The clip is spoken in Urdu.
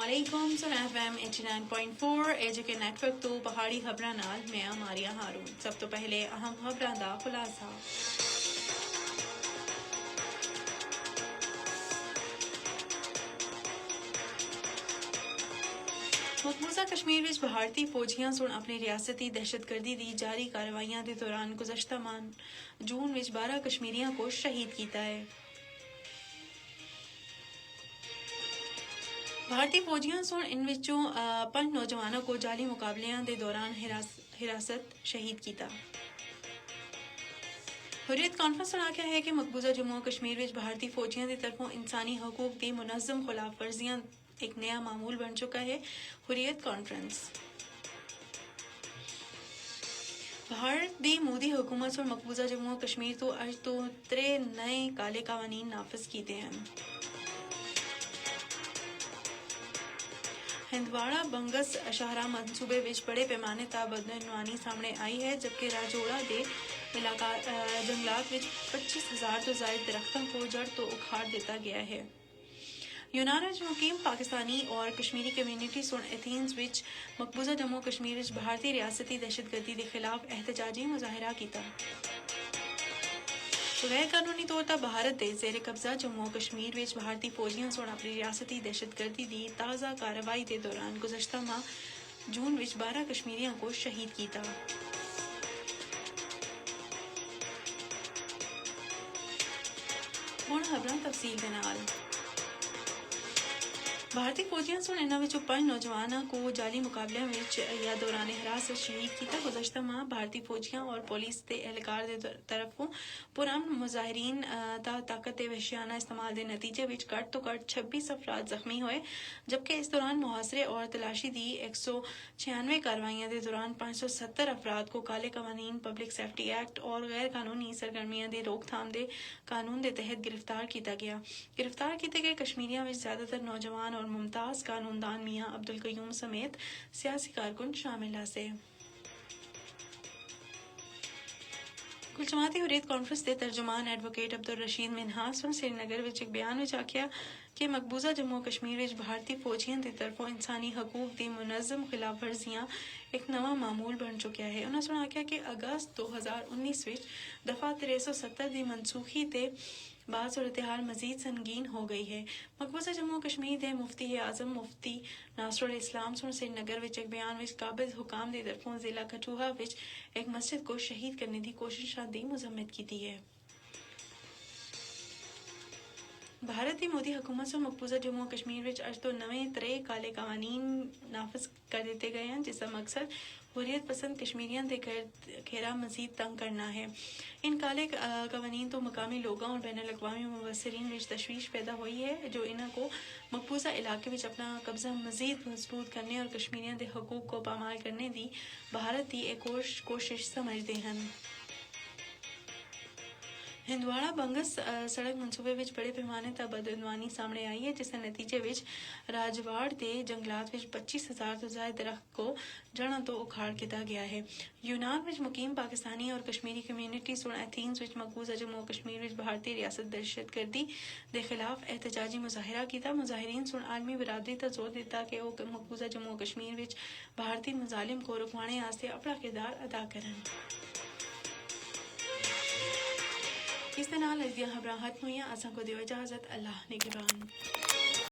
علیکم سن FM 89.4 ایجو کے نیٹورک تو پہاڑی خبراں نال میں ماریا ہارون. سب تو پہلے اہم خبراں دا خلاصہ. مقبوضہ کشمیر وچ بھارتی فوجیاں سن اپنی ریاستی دہشت گردی دی جاری کارروائیاں دے دوران گزشتہ ماہ جون وچ 12 کشمیریاں کو شہید کیتا ہے. بھارتی فوجیاں سن ان وچوں 5 نوجوانوں کو جعلی مقابلیاں دے دوران حراست شہید کیتا. حریت کانفرنس نے آکھیا ہے کہ مقبوضہ جموں کشمیر وچ بھارتی فوجیاں دی طرفوں انسانی حقوق دی منظم خلاف ورزیاں ایک نیا معمول بن چکا ہے. حریت کانفرنس بھارت دی مودی حکومت سن مقبوضہ جموں کشمیر تو اج تو 3 نئے کالے قوانین نافذ کیتے ہیں. ہندواڑہ بنگس شاہراہ منصوبے وچ بڑے پیمانے تا بدعنوانی سامنے آئی ہے، جبکہ راجوڑا دے علاقہ جنگلات وچ 25,000 تو زائد درختوں کو جڑ تو اکھاڑ دیتا گیا ہے. یونان وچ مقیم پاکستانی اور کشمیری کمیونٹی سن ایتھنز وچ مقبوضہ جموں کشمیر وچ بھارتی ریاستی دہشت گردی کے خلاف احتجاجی مظاہرہ کیتا. غیر قانونی طور پر بھارت دے زیر قبضہ جموں کشمیر وچ بھارتی فوجیاں سن اپنی ریاستی دہشت گردی دی تازہ کارروائی دے دوران گزشتہ ماہ جون وچ 12 کشمیریاں کو شہید کیتا. ہن خبراں تفصیل دے نال. بھارتی فوجیاں سن انہاں وچوں 5 نوجواناں کو جعلی مقابلیاں وچ یا دوران حراست شہید کیتا. گزشتہ ماہ بھارتی فوجیاں اور پولیس دے اہلکار دے طرفوں پرامن مظاہرین تا طاقت دے وحشیانہ استعمال دے نتیجے وچ گھٹ تو گھٹ 26 افراد زخمی ہوئے، جبکہ اس دوران محاصرے اور تلاشی دی 196 کارروائیاں دے دوران 570 افراد کو کالے قوانین، پبلک سیفٹی ایکٹ اور غیر قانونی سرگرمیاں دی روک تھام دے قانون دے تحت گرفتار کیتا گیا. گرفتار کیتے گئے کشمیریاں وچ زیادہ تر نوجوان اور ممتاز قانون دان میاں عبدالقیوم سمیت سیاسی کارکن شامل ہیں. کل جماعتی حریت کانفرنس دے ترجمان ایڈوکیٹ عبدالرشید منہاس نے سری نگر وچ ایک بیان وچ آکھیا کہ مقبوضہ جموں کشمیر وچ بھارتی فوجیاں دی طرفوں انسانی حقوق دی منظم خلاف ورزیاں ایک نواں معمول بن چکیا ہے. انہاں نے آکھیا کہ اگست 2019 وچ دفعہ 370 دی منسوخی تے بعد صورتحال مزید سنگین ہو گئی ہے. مقبوضہ جموں کشمیر دے مفتی اعظم مفتی ناصر الاسلام سن سری نگر وچ ایک بیان وچ قابض حکام دی طرفوں ضلع کٹھوعہ وچ ایک مسجد کو شہید کرنے دی کوششاں دی مذمت کی ہے. بھارت دی مودی حکومت سے مقبوضہ جموں کشمیر وچ اج تو نویں ترے کالے قوانین نافذ کر دیتے گئے ہیں، جس کا مقصد حریت پسند کشمیریاں دے گھیرا مزید تنگ کرنا ہے. ان کالے قوانین تو مقامی لوگوں اور بین الاقوامی مبصرین وچ تشویش پیدا ہوئی ہے، جو انہاں کو مقبوضہ علاقے وچ اپنا قبضہ مزید مضبوط کرنے اور کشمیریاں دے حقوق کو پامال کرنے دی بھارت دی ایک اور کوشش سمجھتے ہیں. ہندواڑہ بنگس سڑک منصوبے وچ بڑے پیمانے تا بدعنوانی سامنے آئی ہے، جس کے نتیجے وچ راجواڑ دے جنگلات وچ 25,000 تو زائد درخت کو جڑاں تو اکھاڑ کیتا گیا ہے. یونان وچ مقیم پاکستانی اور کشمیری کمیونٹی سن ایتھنز وچ مقبوضہ جموں کشمیر وچ بھارتی ریاست دہشت گردی دے خلاف احتجاجی مظاہرہ کیتا. مظاہرین سن عالمی برادری تے زور دیتا کہ وہ مقبوضہ جموں کشمیر وچ بھارتی مظالم کو رکوانے واسطے اپنا کردار ادا کرن. اس دے نال اج دیاں خبراں ختم ہوئیاں. اساں کو دیو اجازت. اللہ نگہبان.